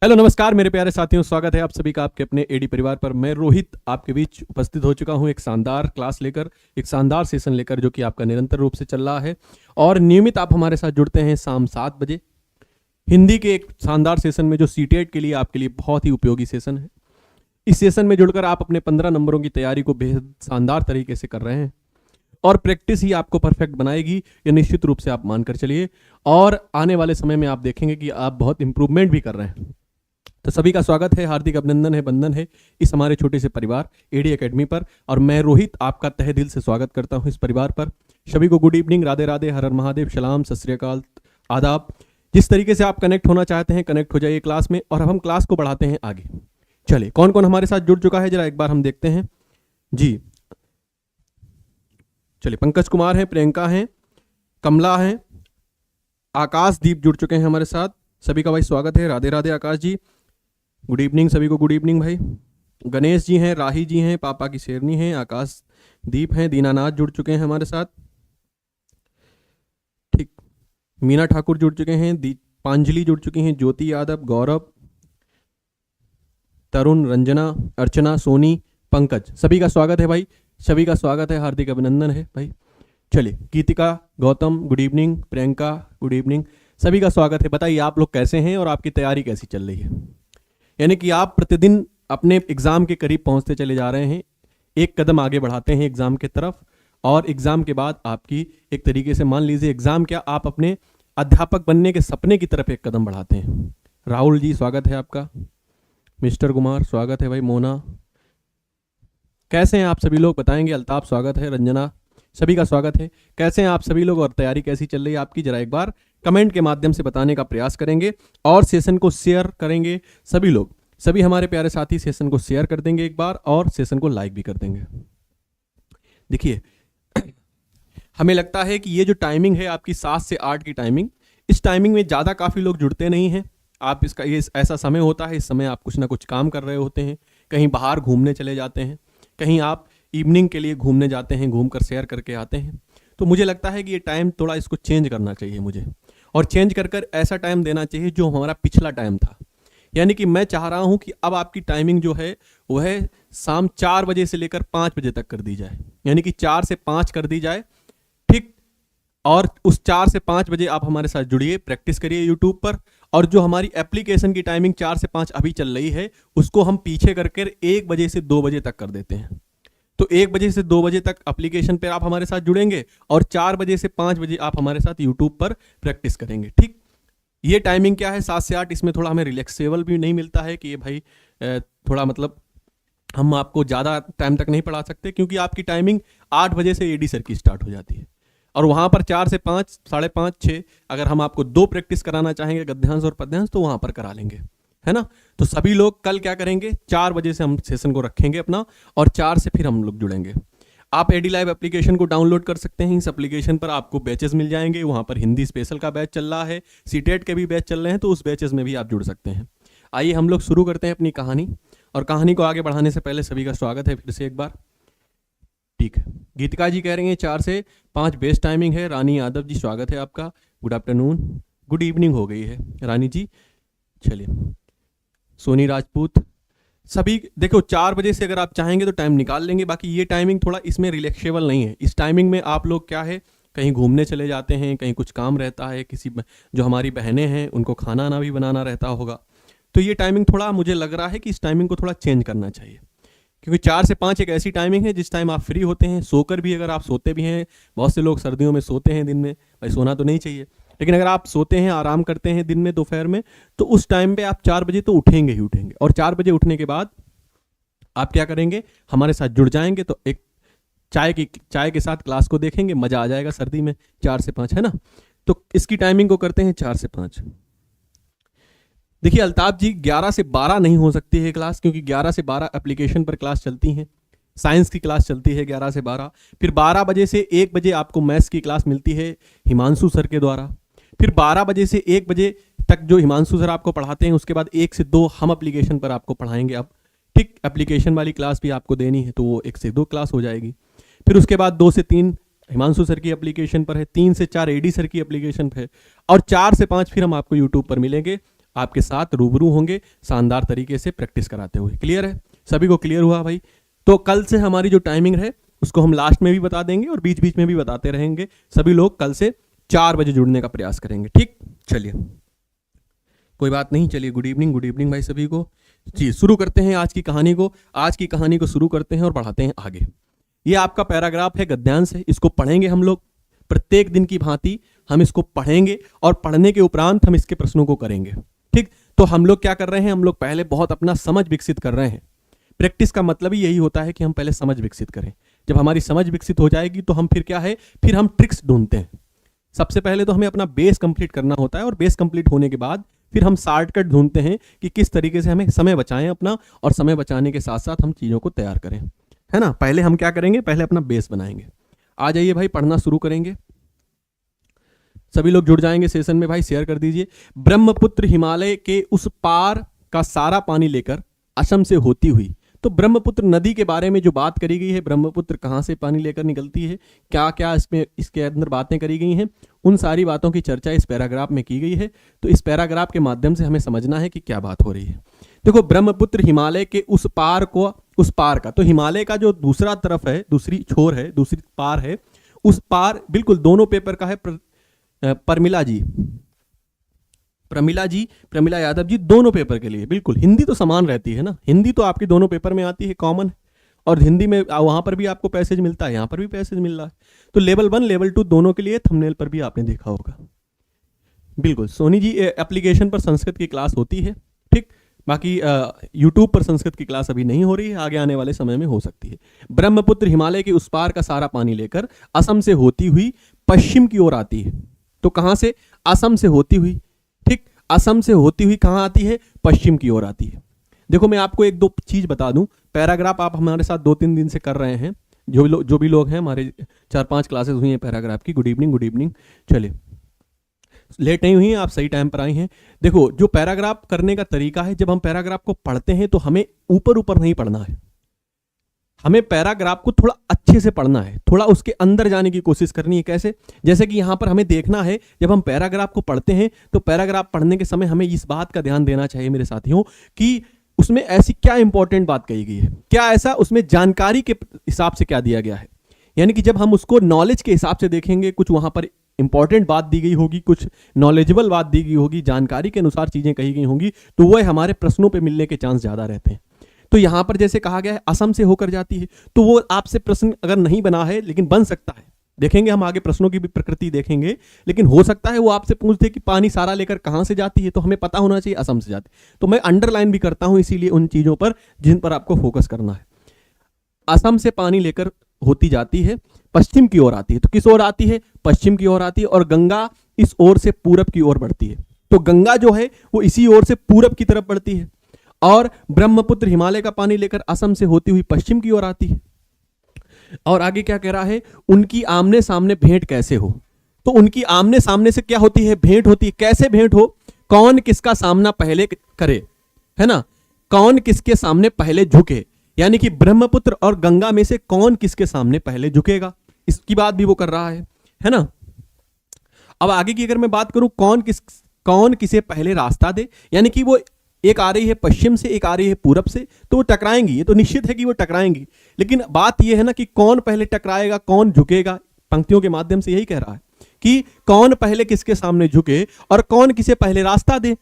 Hello नमस्कार मेरे प्यारे साथियों, स्वागत है आप सभी का आपके अपने एडी परिवार पर। मैं रोहित आपके बीच उपस्थित हो चुका हूं एक शानदार क्लास लेकर, एक शानदार सेशन लेकर, जो कि आपका निरंतर रूप से चल रहा है और नियमित आप हमारे साथ जुड़ते हैं शाम 7 बजे हिंदी के एक शानदार सेशन में, जो सीटेट के लिए आपके लिए बहुत ही उपयोगी सेशन है। इस सेशन में जुड़कर आप अपने 15 नंबरों की तैयारी को बेहद शानदार तरीके से कर रहे हैं और प्रैक्टिस ही आपको परफेक्ट बनाएगी, ये निश्चित रूप से आप मानकर चलिए। और आने वाले समय में आप देखेंगे कि आप बहुत इंप्रूवमेंट भी कर रहे हैं। तो सभी का स्वागत है, हार्दिक अभिनंदन है, बंधन है इस हमारे छोटे से परिवार एडी एकेडमी पर। और मैं रोहित आपका तहे दिल से स्वागत करता हूं इस परिवार पर। सभी को गुड इवनिंग, राधे राधे, हर हर महादेव, सलाम, सत श्री अकाल, आदाब। जिस तरीके से आप कनेक्ट होना चाहते हैं कनेक्ट हो जाइए क्लास में, और अब हम क्लास को बढ़ाते हैं आगे। चलिए, कौन कौन हमारे साथ जुड़ चुका है जरा एक बार हम देखते हैं जी। चलिए, पंकज कुमार हैं, प्रियंका हैं, कमला हैं, आकाशदीप जुड़ चुके हैं हमारे साथ। सभी का भाई स्वागत है, राधे राधे आकाश जी, गुड इवनिंग सभी को, गुड इवनिंग भाई। गणेश जी हैं, राही जी हैं, पापा की शेरनी हैं, आकाशदीप हैं, दीनानाथ जुड़ चुके हैं हमारे साथ, ठीक। मीना ठाकुर जुड़ चुके हैं, दीपांजलि जुड़ चुकी हैं, ज्योति यादव, गौरव, तरुण, रंजना, अर्चना, सोनी, पंकज, सभी का स्वागत है भाई, सभी का स्वागत है, हार्दिक अभिनंदन है भाई। चलिए, Geetika, Gautam, good evening, Priyanka, good evening, सभी का स्वागत है। बताइए आप लोग कैसे हैं और आपकी तैयारी कैसी चल रही है? यानी कि आप प्रतिदिन अपने एग्जाम के करीब पहुंचते चले जा रहे हैं, एक कदम आगे बढ़ाते हैं एग्जाम की तरफ, और एग्जाम के बाद आपकी एक तरीके से मान लीजिए एग्जाम क्या, आप अपने अध्यापक बनने के सपने की तरफ एक कदम बढ़ाते हैं। राहुल जी स्वागत है आपका, मिस्टर कुमार स्वागत है भाई, मोना कैसे हैं आप सभी लोग बताएंगे, अल्ताफ स्वागत है, रंजना, सभी का स्वागत है। कैसे हैं आप सभी लोग और तैयारी कैसी चल रही है आपकी, जरा एक बार कमेंट के माध्यम से बताने का प्रयास करेंगे और सेशन को शेयर करेंगे। सभी लोग, सभी हमारे प्यारे साथी सेशन को शेयर कर देंगे एक बार, और सेशन को लाइक भी कर देंगे। देखिए, हमें लगता है कि ये जो टाइमिंग है आपकी 7 से 8 की टाइमिंग, इस टाइमिंग में ज़्यादा काफ़ी लोग जुड़ते नहीं हैं। आप इसका ये ऐसा समय होता है, इस समय आप कुछ ना कुछ काम कर रहे होते हैं, कहीं बाहर घूमने चले जाते हैं, कहीं आप इवनिंग के लिए घूमने जाते हैं, घूम कर शेयर करके आते हैं। तो मुझे लगता है कि ये टाइम थोड़ा इसको चेंज करना चाहिए मुझे, और चेंज कर कर ऐसा टाइम देना चाहिए जो हमारा पिछला टाइम था। यानी कि मैं चाह रहा हूं कि अब आपकी टाइमिंग जो है वह शाम 4 बजे से लेकर 5 बजे तक कर दी जाए, यानी कि 4 से 5 कर दी जाए, ठीक। और उस 4 से 5 बजे आप हमारे साथ जुड़िए, प्रैक्टिस करिए यूट्यूब पर। और जो हमारी एप्लीकेशन की टाइमिंग 4 से 5 अभी चल रही है, उसको हम पीछे करके 1 बजे से 2 बजे तक कर देते हैं। तो 1 बजे से 2 बजे तक एप्लीकेशन पर आप हमारे साथ जुड़ेंगे, और 4 बजे से 5 बजे आप हमारे साथ यूट्यूब पर प्रैक्टिस करेंगे, ठीक। ये टाइमिंग क्या है, 7 से 8, इसमें थोड़ा हमें रिलैक्सेबल भी नहीं मिलता है कि ये भाई थोड़ा मतलब हम आपको ज़्यादा टाइम तक नहीं पढ़ा सकते, क्योंकि आपकी टाइमिंग 8 बजे से एडी सर की स्टार्ट हो जाती है, और वहाँ पर 4 से 5, 5:30, 6 अगर हम आपको 2 प्रैक्टिस कराना चाहेंगे, गद्यांश और पद्यांश, तो वहाँ पर करा लेंगे, है ना। तो सभी लोग कल क्या करेंगे, 4 बजे से हम सेशन को रखेंगे अपना, और 4 से फिर हम लोग जुड़ेंगे। आप एडी लाइव एप्लीकेशन को डाउनलोड कर सकते हैं, इस एप्लीकेशन पर आपको बैचेस मिल जाएंगे, वहाँ पर हिंदी स्पेशल का बैच चल रहा है, सीटेट के भी बैच चल रहे हैं, तो उस बैचेस में भी आप जुड़ सकते हैं। आइए हम लोग शुरू करते हैं अपनी कहानी, और कहानी को आगे बढ़ाने से पहले सभी का स्वागत है फिर से एक बार, ठीक है। गीतिका जी कह रही हैं 4 से 5 बेस्ट टाइमिंग है। रानी यादव जी स्वागत है आपका, गुड आफ्टरनून, गुड इवनिंग हो गई है रानी जी। चलिए, सोनी राजपूत, सभी देखो 4 बजे से अगर आप चाहेंगे तो टाइम निकाल लेंगे, बाकी ये टाइमिंग थोड़ा इसमें रिलैक्सेबल नहीं है। इस टाइमिंग में आप लोग क्या है, कहीं घूमने चले जाते हैं, कहीं कुछ काम रहता है, किसी जो हमारी बहनें हैं उनको खाना ना भी बनाना रहता होगा, तो ये टाइमिंग थोड़ा मुझे लग रहा है कि इस टाइमिंग को थोड़ा चेंज करना चाहिए, क्योंकि 4 से 5 एक ऐसी टाइमिंग है जिस टाइम आप फ्री होते हैं, सोकर भी, अगर आप सोते भी हैं, बहुत से लोग सर्दियों में सोते हैं दिन में, भाई सोना तो नहीं चाहिए, लेकिन अगर आप सोते हैं, आराम करते हैं दिन में, दोपहर में, तो उस टाइम पे आप 4 बजे तो उठेंगे ही उठेंगे, और 4 बजे उठने के बाद आप क्या करेंगे, हमारे साथ जुड़ जाएंगे, तो एक चाय के साथ क्लास को देखेंगे, मजा आ जाएगा सर्दी में। 4 से 5 है ना, तो इसकी टाइमिंग को करते हैं 4 से 5। देखिए अल्ताफ जी, 11 से 12 नहीं हो सकती है क्लास, क्योंकि 11 से 12 एप्लीकेशन पर क्लास चलती हैं, साइंस की क्लास चलती है 11 से 12, फिर 12 बजे से 1 बजे आपको मैथ्स की क्लास मिलती है हिमांशु सर के द्वारा, फिर 12 बजे से 1 बजे तक जो हिमांशु सर आपको पढ़ाते हैं, उसके बाद 1 से 2 हम एप्लीकेशन पर आपको पढ़ाएंगे। अब ठीक, एप्लीकेशन वाली क्लास भी आपको देनी है, तो वो 1 से 2 क्लास हो जाएगी। फिर उसके बाद 2 से 3 हिमांशु सर की एप्लीकेशन पर है, 3 से 4 एडी सर की एप्लीकेशन पर है, और 4 से 5 फिर हम आपको यूट्यूब पर मिलेंगे, आपके साथ रूबरू होंगे शानदार तरीके से प्रैक्टिस कराते हुए। क्लियर है? सभी को क्लियर हुआ भाई? तो कल से हमारी जो टाइमिंग है उसको हम लास्ट में भी बता देंगे और बीच बीच में भी बताते रहेंगे। सभी लोग कल से 4 बजे जुड़ने का प्रयास करेंगे। ठीक, चलिए कोई बात नहीं। चलिए गुड इवनिंग भाई सभी को। जी, शुरू करते हैं आज की कहानी को। आज की कहानी को शुरू करते हैं और बढ़ाते हैं आगे। ये आपका पैराग्राफ है, गद्यांश है, इसको पढ़ेंगे हम लोग प्रत्येक दिन की भांति। हम इसको पढ़ेंगे और पढ़ने के उपरांत हम इसके प्रश्नों को करेंगे। ठीक, तो हम लोग क्या कर रहे हैं, हम लोग पहले बहुत अपना समझ विकसित कर रहे हैं। प्रैक्टिस का मतलब ही यही होता है कि हम पहले समझ विकसित करें। जब हमारी समझ विकसित हो जाएगी तो हम फिर क्या है, फिर हम ट्रिक्स ढूंढते हैं। सबसे पहले तो हमें अपना बेस कंप्लीट करना होता है और बेस कंप्लीट होने के बाद फिर हम शॉर्टकट ढूंढते हैं कि किस तरीके से हमें समय बचाएं अपना, और समय बचाने के साथ साथ हम चीज़ों को तैयार करें, है ना। पहले हम क्या करेंगे, पहले अपना बेस बनाएंगे। आ जाइए भाई, पढ़ना शुरू करेंगे। सभी लोग जुड़ जाएंगे सेशन में भाई, शेयर कर दीजिए। ब्रह्मपुत्र हिमालय के उस पार का सारा पानी लेकर असम से होती हुई। तो ब्रह्मपुत्र नदी के बारे में जो बात करी गई है, ब्रह्मपुत्र कहाँ से पानी लेकर निकलती है, क्या क्या इसमें इसके अंदर बातें करी गई हैं, उन सारी बातों की चर्चा इस पैराग्राफ में की गई है। तो इस पैराग्राफ के माध्यम से हमें समझना है कि क्या बात हो रही है। देखो, ब्रह्मपुत्र हिमालय के उस पार को, उस पार का, तो हिमालय का जो दूसरा तरफ है, दूसरी छोर है, दूसरी पार है, उस पार बिल्कुल दोनों पेपर का है। प्रमिला यादव जी, दोनों पेपर के लिए बिल्कुल। हिंदी तो समान रहती है ना, हिंदी तो आपकी दोनों पेपर में आती है, कॉमन। और हिंदी में वहां पर भी आपको पैसेज मिलता है, यहाँ पर भी पैसेज मिल रहा है। तो लेवल 1 लेवल 2 दोनों के लिए थंबनेल पर भी आपने देखा होगा। बिल्कुल सोनी जी, एप्लीकेशन पर संस्कृत की क्लास होती है। ठीक, बाकी यूट्यूब पर संस्कृत की क्लास अभी नहीं हो रही है, आगे आने वाले समय में हो सकती है। ब्रह्मपुत्र हिमालय के उस पार का सारा पानी लेकर असम से होती हुई पश्चिम की ओर आती है। तो कहां से, असम से होती हुई। ठीक, असम से होती हुई कहां आती है, पश्चिम की ओर आती है। देखो, मैं आपको एक दो चीज बता दूं। पैराग्राफ आप हमारे साथ 2-3 दिन से कर रहे हैं, जो भी लोग हैं, हमारे 4-5 क्लासेस हुई हैं पैराग्राफ की। Good evening. चलिए, लेट नहीं हुई हैं आप, सही टाइम पर आई हैं। देखो, जो पैराग्राफ करने का तरीका है, जब हम पैराग्राफ को पढ़ते हैं तो हमें ऊपर ऊपर नहीं पढ़ना है, हमें पैराग्राफ को थोड़ा अच्छे से पढ़ना है, थोड़ा उसके अंदर जाने की कोशिश करनी है। कैसे? जैसे कि यहां पर हमें देखना है, जब हम पैराग्राफ को पढ़ते हैं तो पैराग्राफ पढ़ने के समय हमें इस बात का ध्यान देना चाहिए मेरे साथियों कि उसमें ऐसी क्या इंपॉर्टेंट बात कही गई है, क्या ऐसा उसमें जानकारी के हिसाब से क्या दिया गया है। यानी कि जब हम उसको नॉलेज के हिसाब से देखेंगे, कुछ वहां पर इंपॉर्टेंट बात दी गई होगी, कुछ नॉलेजेबल बात दी गई होगी, जानकारी के अनुसार चीजें कही गई होंगी, तो वह हमारे प्रश्नों पे मिलने के चांस ज्यादा रहते हैं। तो यहां पर जैसे कहा गया है असम से होकर जाती है, तो वो आपसे प्रश्न अगर नहीं बना है लेकिन बन सकता है, देखेंगे हम आगे प्रश्नों की भी प्रकृति देखेंगे, लेकिन हो सकता है वो आपसे पूछते कि पानी सारा लेकर कहां से जाती है, तो हमें पता होना चाहिए असम से जाती है। तो मैं अंडरलाइन भी करता हूं इसीलिए उन चीजों पर जिन पर आपको फोकस करना है। असम से पानी लेकर होती जाती है, पश्चिम की ओर आती है। तो किस ओर आती है, पश्चिम की ओर आती है, और गंगा इस ओर से पूरब की ओर बढ़ती है। तो गंगा जो है वो इसी ओर से पूरब की तरफ बढ़ती है, और ब्रह्मपुत्र हिमालय का पानी लेकर असम से होती हुई पश्चिम की ओर आती है। और आगे क्या कह रहा है, उनकी आमने सामने भेंट कैसे हो। तो उनकी आमने सामने से क्या होती है, भेंट होती है। कैसे भेंट हो, कौन किसका सामना पहले करे, है ना, कौन किसके सामने पहले झुके, यानी कि ब्रह्मपुत्र और गंगा में से कौन किसके सामने पहले झुकेगा, इसकी बात भी वो कर रहा है ना। अब आगे की अगर मैं बात करूं, कौन किसे पहले रास्ता दे, यानी कि वो एक आ रही है पश्चिम से, एक आ रही है पूरब से, तो वो टकराएंगी, ये तो निश्चित है कि वो टकराएंगी। लेकिन बात ये है ना कि कौन पहले टकराएगा, कौन झुकेगा। पंक्तियों के माध्यम से यही कह रहा है कि कौन पहले किसके सामने झुके और कौन किसे पहले रास्ता दे,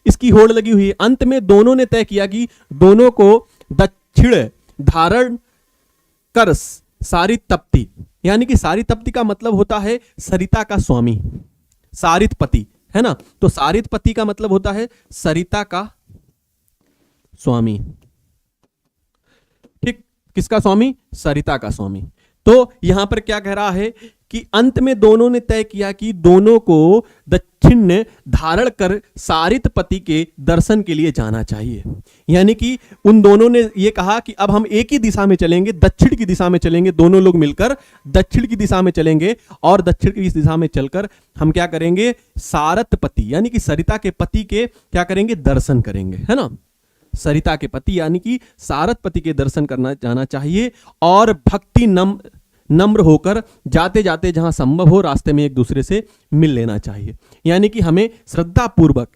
इसकी होड़ लगी हुई है। अंत में दोनों ने तय किया कि दोनों को दक्षिण धारण कर सारित तप्ती, यानी कि सारित तप्ती का मतलब होता है सरिता का स्वामी, सारित पति, है ना। तो सारित पति का मतलब होता है सरिता का स्वामी। ठीक, किसका स्वामी, सरिता का स्वामी। तो यहां पर क्या कह रहा है कि अंत में दोनों ने तय किया कि दोनों को दक्षिण धारण कर सारित पति के दर्शन के लिए जाना चाहिए। यानी कि उन दोनों ने ये कहा कि अब हम एक ही दिशा में चलेंगे, दक्षिण की दिशा में चलेंगे, दोनों लोग मिलकर दक्षिण की दिशा में चलेंगे, और दक्षिण की दिशा में चलकर हम क्या करेंगे, सारत पति यानी कि सरिता के पति के क्या करेंगे, दर्शन करेंगे, है ना। सरिता के पति यानी कि सारत पति के दर्शन करना जाना चाहिए, और भक्ति नम्र होकर जाते जाते जहां संभव हो रास्ते में एक दूसरे से मिल लेना चाहिए। यानी कि हमें श्रद्धा पूर्वक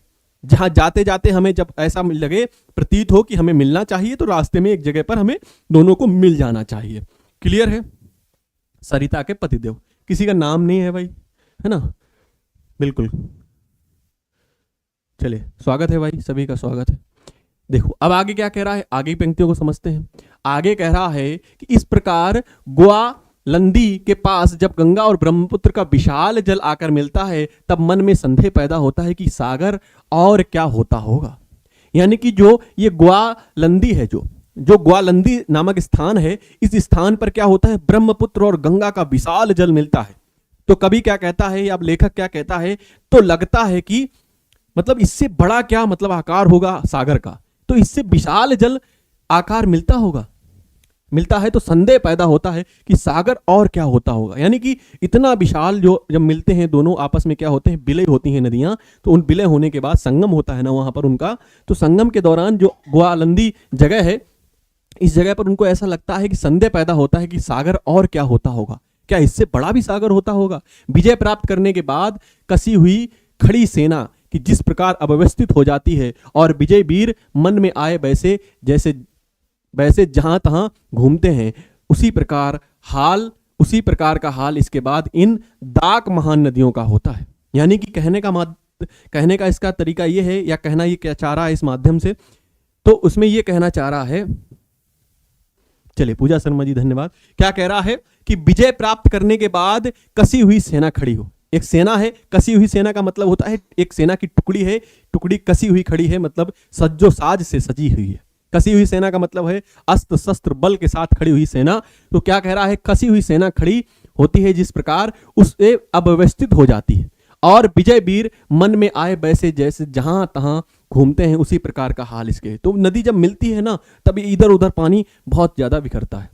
जहां जाते जाते हमें जब ऐसा लगे, प्रतीत हो कि हमें मिलना चाहिए, तो रास्ते में एक जगह पर हमें दोनों को मिल जाना चाहिए। क्लियर है? सरिता के पतिदेव, किसी का नाम नहीं है भाई, है ना? बिल्कुल। चलिए, स्वागत है भाई, सभी का स्वागत है। देखो अब आगे क्या कह रहा है, आगे की पंक्तियों को समझते हैं। आगे कह रहा है कि इस प्रकार ग्वालंदी के पास जब गंगा और ब्रह्मपुत्र का विशाल जल आकर मिलता है, तब मन में संदेह पैदा होता है कि सागर और क्या होता होगा। यानी कि जो ये ग्वालंदी है, जो ग्वालंदी नामक स्थान है, इस स्थान पर क्या होता है, ब्रह्मपुत्र और गंगा का विशाल जल मिलता है। तो कवि क्या कहता है, या लेखक क्या कहता है, तो लगता है कि मतलब इससे बड़ा क्या मतलब आकार होगा सागर का, तो इससे विशाल जल आकार मिलता होगा, मिलता है, तो संदेह पैदा होता है कि सागर और क्या होता होगा। यानी कि इतना विशाल जो जब मिलते हैं दोनों आपस में, क्या होते हैं, विलय होती हैं नदियां, तो उन विलय होने के बाद संगम होता है ना वहां पर उनका, तो संगम के दौरान जो ग्वालंदी जगह है, इस जगह पर उनको ऐसा लगता है कि संदेह पैदा होता है कि सागर और क्या होता होगा, क्या इससे बड़ा भी सागर होता होगा। विजय प्राप्त करने के बाद कसी हुई खड़ी सेना कि जिस प्रकार अव्यवस्थित हो जाती है, और विजय वीर मन में आए वैसे वैसे जहां तहां घूमते हैं, उसी प्रकार का हाल इसके बाद इन दाक महान नदियों का होता है। यानी कि कहने का इसका तरीका यह है, या कहना ये क्या चाह रहा है इस माध्यम से, तो उसमें यह कहना चाह रहा है, चलिए पूजा शर्मा जी धन्यवाद, क्या कह रहा है कि विजय प्राप्त करने के बाद कसी हुई सेना खड़ी हो। एक सेना है, कसी हुई सेना का मतलब होता है एक सेना की टुकड़ी है, टुकड़ी कसी हुई खड़ी है, मतलब सज्जो साज से सजी हुई है। कसी हुई सेना का मतलब है अस्त्र शस्त्र बल के साथ खड़ी हुई सेना। तो क्या कह रहा है, कसी हुई सेना खड़ी होती है जिस प्रकार उससे अव्यवस्थित हो जाती है, और विजय वीर मन में आए वैसे जैसे जहां तहां घूमते हैं, उसी प्रकार का हाल इसके। तो नदी जब मिलती है ना, तभी इधर उधर पानी बहुत ज्यादा बिखरता है,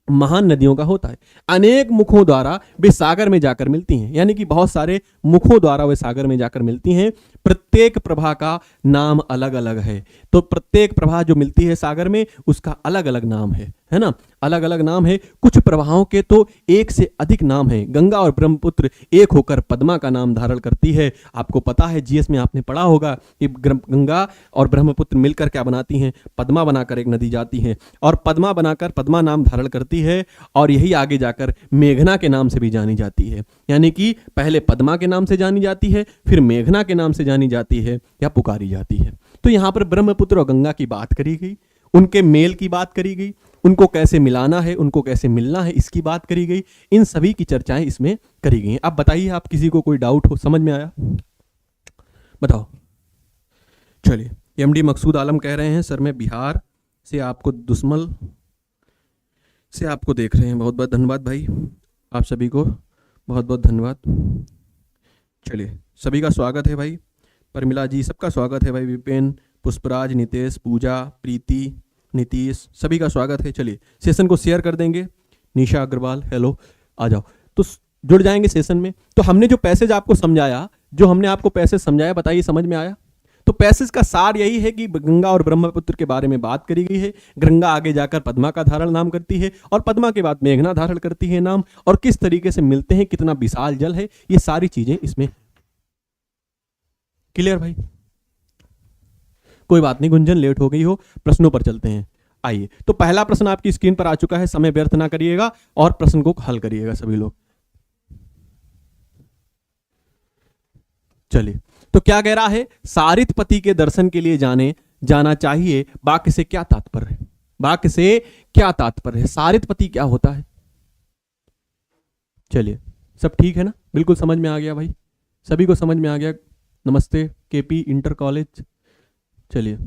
महान नदियों का होता है। अनेक मुखों द्वारा वे सागर में जाकर मिलती हैं, यानी कि बहुत सारे मुखों द्वारा वे सागर में जाकर मिलती हैं। प्रत्येक प्रभा का नाम अलग अलग है, तो प्रत्येक प्रभा जो मिलती है सागर में, उसका अलग अलग नाम है ना, अलग अलग नाम है। कुछ प्रभाओं के तो एक से अधिक नाम है। गंगा और ब्रह्मपुत्र एक होकर पद्मा का नाम धारण करती है। आपको पता है, जीएस में आपने पढ़ा होगा कि गंगा और ब्रह्मपुत्र मिलकर क्या बनाती हैं, पद्मा बनाकर एक नदी जाती है, और पद्मा बनाकर पद्मा नाम धारण करती है, और यही आगे जाकर मेघना के नाम से भी जानी जाती है। यानी कि पहले पद्मा के नाम से जानी जाती है, फिर मेघना के नाम से जानी जाती है या पुकारी जाती है। तो यहां पर ब्रह्मपुत्र और गंगा की बात करी गई, उनके मेल की बात करी गई, उनको कैसे मिलाना है, उनको कैसे मिलना है, इसकी बात करी गई। इन सभी की चर्चाएं इसमें करी गई हैं। अब बताइए, आप किसी को कोई डाउट हो, समझ में आया? बताओ। चलिए, एमडी मकसूद आलम कह रहे हैं, सर मैं बिहार से आपको दुश्मल से आपको देख रहे हैं। बहुत बहुत धन्यवाद भाई, आप सभी को बहुत बहुत धन्यवाद। चलिए, सभी का स्वागत है भाई, परमिला जी सबका स्वागत है भाई, विपिन, पुष्पराज, नितेश, पूजा, प्रीति, नीतीश, सभी का स्वागत है। चलिए, सेशन को शेयर कर देंगे। निशा अग्रवाल, हेलो, आ जाओ, तो जुड़ जाएंगे सेशन में। तो हमने जो पैसेज आपको समझाया, जो हमने आपको पैसेज समझाया, बताइए समझ में आया? तो पैसेज का सार यही है कि गंगा और ब्रह्मपुत्र के बारे में बात करी गई है। गंगा आगे जाकर पद्मा का धारण नाम करती है, और पद्मा के बाद मेघना धारण करती है नाम, और किस तरीके से मिलते हैं, कितना विशाल जल है, ये सारी चीजें इसमें। क्लियर भाई? कोई बात नहीं, गुंजन लेट हो गई हो, प्रश्नों पर चलते हैं। आइए, तो पहला प्रश्न आपकी स्क्रीन पर आ चुका है, समय व्यर्थ ना करिएगा और प्रश्न को हल करिएगा सभी लोग। चलिए, तो क्या कह रहा है, सारित पति के दर्शन के लिए जाना चाहिए, वाक्य से क्या तात्पर्य है? वाक्य से क्या तात्पर्य है? सारित पति क्या होता है? चलिए, सब ठीक है ना, बिल्कुल समझ में आ गया भाई, सभी को समझ में आ गया। नमस्ते केपी इंटर कॉलेज। चलिए,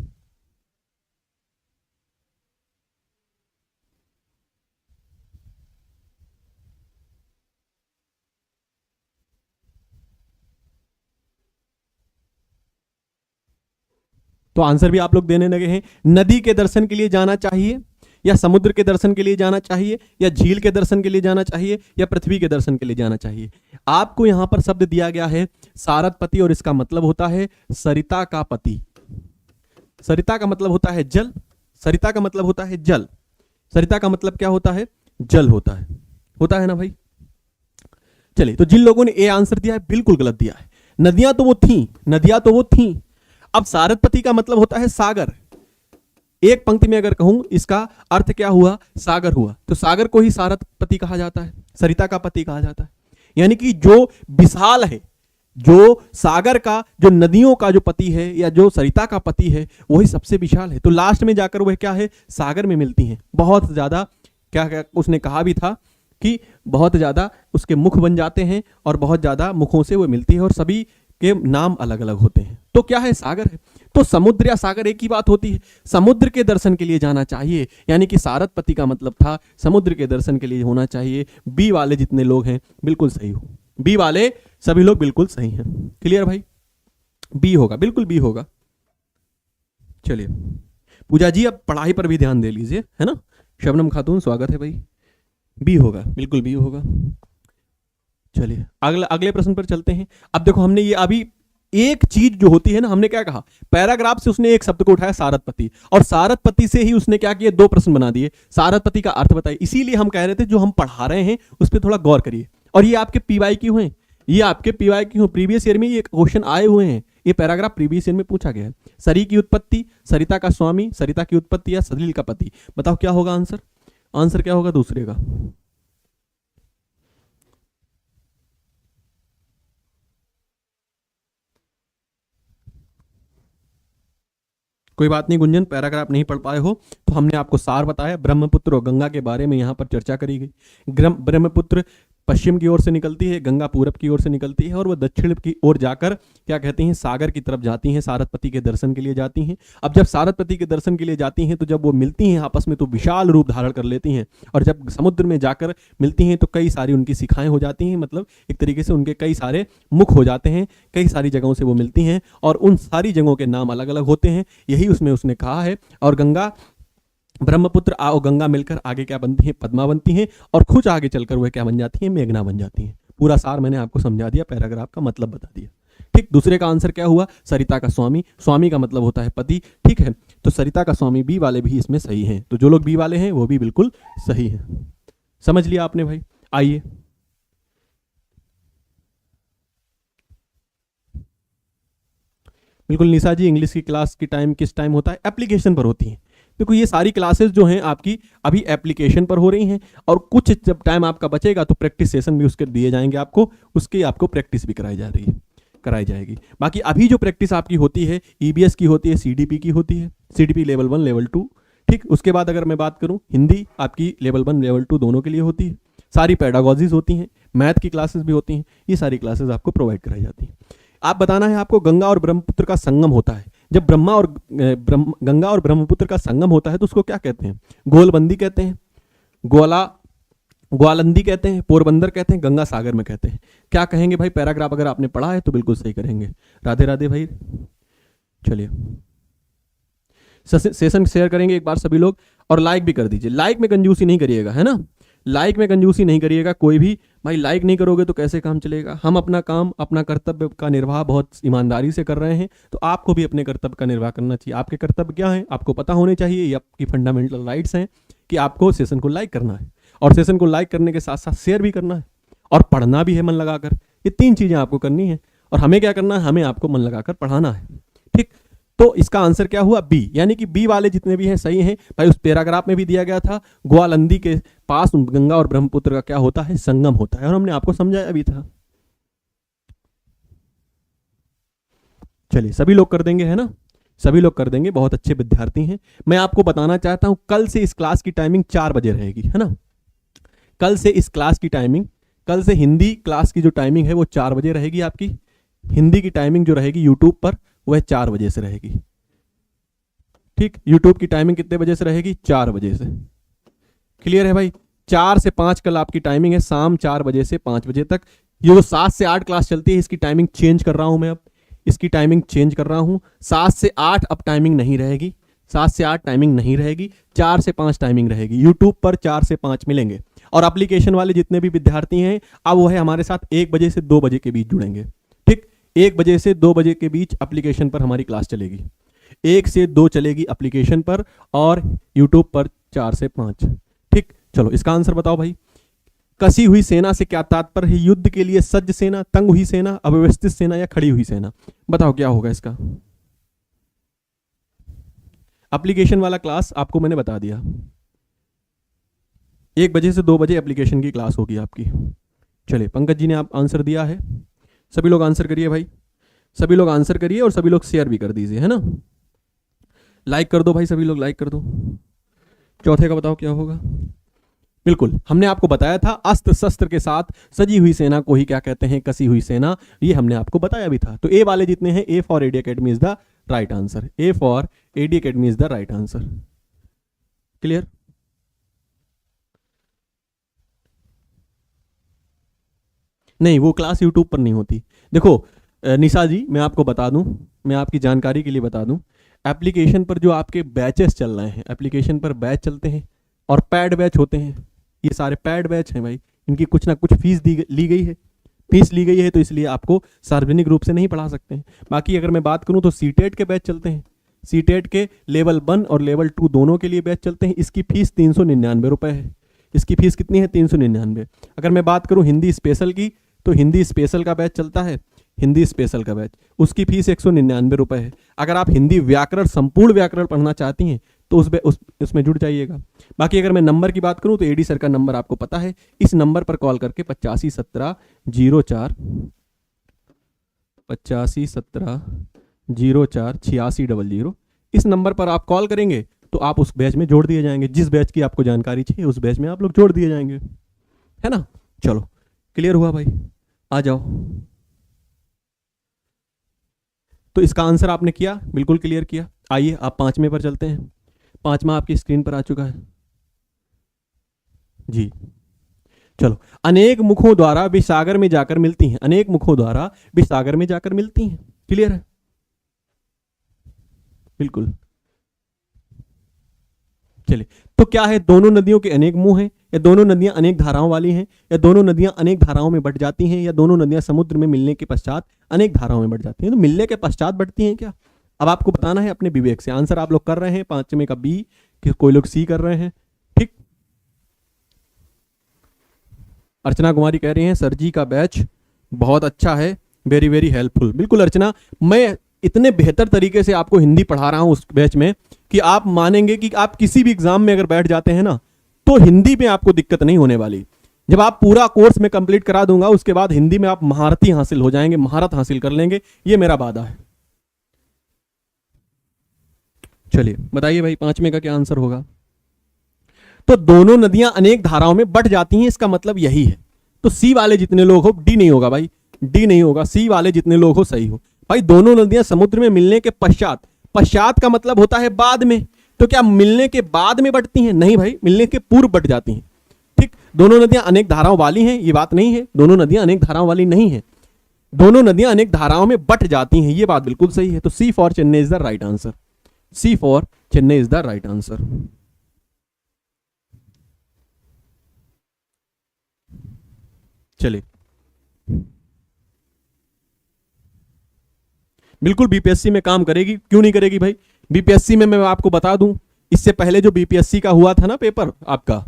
तो आंसर भी आप लोग देने लगे हैं। नदी के दर्शन के लिए जाना चाहिए, या समुद्र के दर्शन के लिए जाना चाहिए, या झील के दर्शन के लिए जाना चाहिए, या पृथ्वी के दर्शन के लिए जाना चाहिए? आपको यहां पर शब्द दिया गया है सारथ पति, और इसका मतलब होता है सरिता का पति। सरिता का मतलब होता है जल, सरिता का मतलब होता है जल, सरिता का मतलब क्या होता है? जल होता है ना भाई? चलिए, तो जिन लोगों ने ए आंसर दिया है, बिल्कुल गलत दिया है। नदियां तो वो थी, अब सारथपति का मतलब होता है सागर। एक पंक्ति में अगर कहूं इसका अर्थ क्या हुआ, सागर हुआ, तो सागर को ही सारथपति कहा जाता है, सरिता का पति कहा जाता है। यानी कि जो विशाल है, जो सागर का, जो नदियों का जो पति है या जो सरिता का पति है, वही सबसे विशाल है। तो लास्ट में जाकर वह क्या है, सागर में मिलती हैं। बहुत ज्यादा क्या उसने कहा भी था कि बहुत ज्यादा उसके मुख बन जाते हैं और बहुत ज्यादा मुखों से वो मिलती है और सभी के नाम अलग अलग होते हैं। तो क्या है, सागर है। तो समुद्र या सागर एक ही बात होती है। समुद्र के दर्शन के लिए जाना चाहिए, यानी कि सारथपति का मतलब था समुद्र के दर्शन के लिए होना चाहिए। बी वाले जितने लोग हैं बिल्कुल सही हो, बी वाले सभी लोग बिल्कुल सही हैं। क्लियर भाई, बी होगा, बिल्कुल बी होगा। चलिए पूजा जी अब पढ़ाई पर भी ध्यान दे लीजिए, है ना। शबनम खातून स्वागत है भाई, बी होगा, बिल्कुल बी होगा। चलिए अगले प्रश्न पर चलते हैं। अब देखो हमने ये अभी एक चीज जो होती है ना, हमने क्या कहा, पैराग्राफ से उसने एक शब्द को उठाया सारथपति, और सारथपति से ही उसने क्या किया, दो प्रश्न बना दिए, सारथपति का अर्थ बताइए। इसीलिए हम कह रहे थे जो हम पढ़ा रहे हैं उस पर थोड़ा गौर करिए। और ये आपके पीवाई क्यों हैं, ये आपके पीवाई क्यों, प्रीवियस ईयर में ये क्वेश्चन आए हुए हैं, ये पैराग्राफ प्रीवियस ईयर में पूछा गया है। सरी की उत्पत्ति, सरिता का स्वामी, सरिता की उत्पत्ति या सलील का पति। बताओ क्या होगा आंसर, आंसर क्या होगा दूसरे का। कोई बात नहीं गुंजन, पैराग्राफ नहीं पढ़ पाए हो तो हमने आपको सार बताया। ब्रह्मपुत्र और गंगा के बारे में यहाँ पर चर्चा करी गई। ब्रह्मपुत्र पश्चिम की ओर से निकलती है, गंगा पूरब की ओर से निकलती है, और वह दक्षिण की ओर जाकर क्या कहती हैं, सागर की तरफ जाती हैं, सारथपति के दर्शन के लिए जाती हैं। अब जब सारथपति के दर्शन के लिए जाती हैं तो जब वो मिलती हैं आपस में तो विशाल रूप धारण कर लेती हैं, और जब समुद्र में जाकर मिलती हैं तो कई सारी उनकी शिखाएं हो जाती हैं, मतलब एक तरीके से उनके कई सारे मुख हो जाते हैं, कई सारी जगहों से वो मिलती हैं और उन सारी जगहों के नाम अलग अलग होते हैं, यही उसमें उसने कहा है। और गंगा, ब्रह्मपुत्र और गंगा मिलकर आगे क्या बनती हैं, पद्मा बनती हैं, और कुछ आगे चलकर वह क्या बन जाती हैं, मेघना बन जाती हैं। पूरा सार मैंने आपको समझा दिया, पैराग्राफ का मतलब बता दिया। ठीक, दूसरे का आंसर क्या हुआ, सरिता का स्वामी, स्वामी का मतलब होता है पति। ठीक है, तो सरिता का स्वामी बी वाले भी इसमें सही हैं, तो जो लोग बी वाले हैं वो भी बिल्कुल सही हैं। समझ लिया आपने भाई। आइए बिल्कुल निशा जी, इंग्लिश की क्लास की टाइम किस टाइम होता है, एप्लीकेशन पर होती है। देखो ये सारी क्लासेस जो हैं आपकी अभी एप्लीकेशन पर हो रही हैं, और कुछ जब टाइम आपका बचेगा तो प्रैक्टिस सेशन भी उसके दिए जाएंगे आपको, उसकी आपको प्रैक्टिस भी कराई जाएगी। बाकी अभी जो प्रैक्टिस आपकी होती है ईबीएस की होती है, सीडीपी की होती है, सीडीपी लेवल 1 लेवल 2। ठीक, उसके बाद अगर मैं बात करूं हिंदी आपकी लेवल 1 लेवल 2 दोनों के लिए होती है, सारी पेडागॉजीज होती हैं, मैथ की क्लासेस भी होती हैं, ये सारी क्लासेस आपको प्रोवाइड कराई जाती हैं। आप बताना है आपको, गंगा और ब्रह्मपुत्र का संगम होता है, जब गंगा और ब्रह्मपुत्र का संगम होता है तो उसको क्या कहते हैं, गोलबंदी कहते हैं, ग्वालंदी कहते हैं, पोरबंदर कहते हैं, गंगा सागर में कहते हैं। क्या कहेंगे भाई, पैराग्राफ अगर आपने पढ़ा है तो बिल्कुल सही करेंगे। राधे राधे भाई। चलिए सेशन शेयर करेंगे एक बार सभी लोग, और लाइक भी कर दीजिए। लाइक में कंजूसी नहीं करिएगा, है ना, लाइक में कंजूसी नहीं करिएगा कोई भी भाई। लाइक नहीं करोगे तो कैसे काम चलेगा। हम अपना काम, अपना कर्तव्य का निर्वाह बहुत ईमानदारी से कर रहे हैं, तो आपको भी अपने कर्तव्य का निर्वाह करना चाहिए। आपके कर्तव्य क्या है आपको पता होने चाहिए, ये आपकी फंडामेंटल राइट्स हैं कि आपको सेशन को लाइक करना है, और सेशन को लाइक करने के साथ साथ शेयर भी करना है, और पढ़ना भी है मन लगाकर। ये 3 चीजें आपको करनी है, और हमें क्या करना है, हमें आपको मन लगाकर पढ़ाना है। ठीक, तो इसका आंसर क्या हुआ, बी, यानी कि बी वाले जितने भी हैं सही हैं भाई। उस पैराग्राफ में भी दिया गया था, ग्वालंदी के पास गंगा और ब्रह्मपुत्र का क्या होता है, संगम होता है, और हमने आपको समझाया भी था। चलिए सभी लोग कर देंगे, है ना, सभी लोग कर देंगे, बहुत अच्छे विद्यार्थी हैं। मैं आपको बताना चाहता हूं कल से इस क्लास की टाइमिंग 4 बजे रहेगी, है ना। कल से इस क्लास की टाइमिंग, कल से हिंदी क्लास की जो टाइमिंग है वो 4 बजे रहेगी। आपकी हिंदी की टाइमिंग जो रहेगी यूट्यूब पर वह 4 बजे से रहेगी। ठीक, यूट्यूब की टाइमिंग कितने बजे से रहेगी, 4 बजे से। क्लियर है भाई, 4 से 5 कल आपकी टाइमिंग है, शाम 4 बजे से 5 बजे तक। ये जो 7 से 8 क्लास चलती है इसकी टाइमिंग चेंज कर रहा हूं मैं, अब इसकी टाइमिंग चेंज कर रहा हूं। 7 से 8 अब टाइमिंग नहीं रहेगी, 7 से 8 टाइमिंग नहीं रहेगी, 4 से 5 टाइमिंग रहेगी। यूट्यूब पर 4 से 5 मिलेंगे, और एप्लीकेशन वाले जितने भी विद्यार्थी हैं अब वो है हमारे साथ 1 बजे से 2 बजे के बीच जुड़ेंगे। ठीक, 1 बजे से 2 बजे के बीच एप्लीकेशन पर हमारी क्लास चलेगी, 1 से 2 चलेगी एप्लीकेशन पर, और यूट्यूब पर 4 से 5। ठीक, चलो इसका आंसर बताओ भाई। कसी हुई सेना से क्या तात्पर्य है, युद्ध के लिए सज्ज सेना, तंग हुई सेना, अव्यवस्थित सेना, या खड़ी हुई सेना। बताओ क्या होगा इसका। एप्लीकेशन वाला क्लास आपको मैंने बता दिया, 1 बजे से 2 बजे एप्लीकेशन की क्लास होगी आपकी। चलिए, पंकज जी ने आप आंसर दिया है, सभी लोग आंसर करिए भाई, सभी लोग आंसर करिए और सभी लोग शेयर भी कर दीजिए, है ना। लाइक कर दो भाई, सभी लोग लाइक कर दो। चौथे का बताओ क्या होगा। बिल्कुल, हमने आपको बताया था अस्त्र शस्त्र के साथ सजी हुई सेना को ही क्या कहते हैं, कसी हुई सेना, ये हमने आपको बताया भी था। तो ए वाले जितने हैं, A for AD academy is the right answer, A for AD academy is the right answer. Clear. नहीं, वो क्लास यूट्यूब पर नहीं होती। देखो निशा जी, मैं आपको बता दूं, मैं आपकी जानकारी के लिए बता दूं, एप्लीकेशन पर जो आपके बैचेस चल रहे हैं, एप्लीकेशन पर बैच चलते हैं और पैड बैच होते हैं, ये सारे पैड बैच हैं भाई, इनकी कुछ ना कुछ फीस ली गई है, फीस ली गई है, तो इसलिए आपको सार्वजनिक रूप से नहीं पढ़ा सकते हैं। बाकी अगर मैं बात करूं तो सीटेट के बैच चलते हैं, सीटेट के लेवल 1 और लेवल 2 दोनों के लिए बैच चलते हैं। इसकी फीस 399 रुपये है। इसकी फीस कितनी है? 399। अगर मैं बात करूं हिंदी स्पेशल की, तो हिंदी स्पेशल का बैच चलता है, हिंदी स्पेशल का बैच, उसकी फीस 199 रुपये है। अगर आप हिंदी व्याकरण, संपूर्ण व्याकरण पढ़ना चाहती हैं तो उसमें जुड़ जाइएगा। बाकी अगर मैं नंबर की बात करूं तो एडी सर का नंबर आपको पता है, इस नंबर पर कॉल करके 851704 इस नंबर पर आप कॉल करेंगे तो आप उस बैच में जोड़ दिए जाएंगे। जिस बैच की आपको जानकारी चाहिए उस बैच में आप लोग जोड़ दिए जाएंगे, है ना। चलो, क्लियर हुआ भाई, आ जाओ। तो इसका आंसर आपने किया, बिल्कुल क्लियर किया। आइए आप 5वें पर चलते हैं। 5वां आपकी स्क्रीन पर आ चुका है जी। चलो, अनेक मुखों द्वारा वे सागर में जाकर मिलती हैं, अनेक मुखों द्वारा वे सागर में जाकर मिलती हैं। क्लियर है, बिल्कुल। चलिए, तो क्या है, दोनों नदियों के अनेक मुंह हैं, या दोनों नदियां अनेक धाराओं वाली हैं, या दोनों नदियां अनेक धाराओं में बढ़ जाती हैं, या दोनों नदियां समुद्र में मिलने के पश्चात अनेक धाराओं में बढ़ जाती हैं। तो मिलने के पश्चात बढ़ती हैं क्या? अब आपको बताना है अपने विवेक से। आंसर आप लोग कर रहे हैं 5वें का बी, कोई लोग सी कर रहे हैं, ठीक। अर्चना कुमारी कह रही हैं सर जी का बैच बहुत अच्छा है, वेरी वेरी हेल्पफुल। बिल्कुल अर्चना, मैं इतने बेहतर तरीके से आपको हिंदी पढ़ा रहा हूं उस बैच में कि आप मानेंगे कि आप किसी भी एग्जाम में अगर बैठ जाते हैं ना, तो हिंदी में आपको दिक्कत नहीं होने वाली। जब आप पूरा कोर्स में कंप्लीट करा दूंगा, उसके बाद हिंदी में आप महारती हासिल हो जाएंगे, महारत हासिल कर लेंगे, ये मेरा वादा है। चलिए बताइए भाई, 5वें का क्या आंसर होगा। तो दोनों नदियां अनेक धाराओं में बढ़ जाती हैं, इसका मतलब यही है। तो सी वाले जितने लोग हो, डी नहीं होगा भाई, डी नहीं होगा, सी वाले जितने लोग हो सही हो भाई। दोनों नदियां समुद्र में मिलने के पश्चात, पश्चात का मतलब होता है बाद में, तो क्या मिलने के बाद में बढ़ती हैं? नहीं भाई, मिलने के पूर्व बढ़ जाती हैं, ठीक। दोनों नदियां अनेक धाराओं वाली हैं, ये बात नहीं है, दोनों नदियां अनेक धाराओं वाली नहीं है, दोनों नदियां अनेक धाराओं में बट जाती हैं, ये बात बिल्कुल सही है। तो C for Chennai is the right answer, C for Chennai is the right answer. चलिए, बिल्कुल बीपीएससी में काम करेगी, क्यों नहीं करेगी भाई। बीपीएससी में मैं आपको बता दूं, इससे पहले जो बीपीएससी का हुआ था ना पेपर, आपका